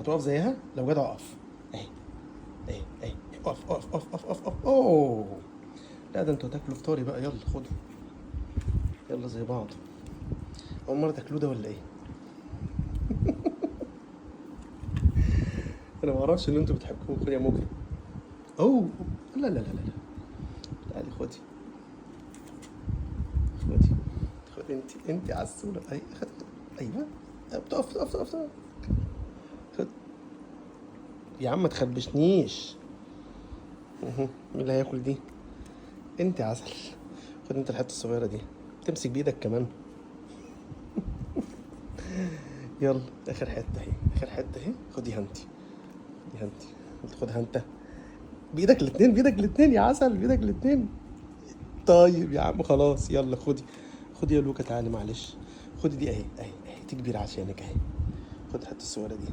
هتقف زيها لو جدع اقف. اهي اهي اهي، اقف اقف اقف اقف اقف اقف. اوه لا ده انتوا هتاكلوا فطاري بقى، يلا خدوا، يلا زي بعض. اول مره تاكلوه ده ولا ايه؟ انا ما اعرفش ان انتوا بتحبوه. خد يا مجرم. اوه لا لا لا لا لا، تعالي خدي، خدي، خدي انت عسوله. اي خد، ايوه بتقف تقف تقف تقف. خد يا عم ما تخربشنيش. مين اللي هياكل دي؟ انت عسل. خد انت الحته الصغيره دي، تمسك بايدك كمان. يلا اخر حته اهي، اخر حته اهي. خدي هانتي، خدي هانتي، خد هانتا بايدك الاتنين، بايدك الاتنين يا عسل، بايدك الاتنين. طيب يا عم خلاص يلا خدي. خدي يا لوكا تعالي معلش. خدي دي اهي اهي اهي، دي كبيره عشانك اهي. خد الحته الصغيره دي.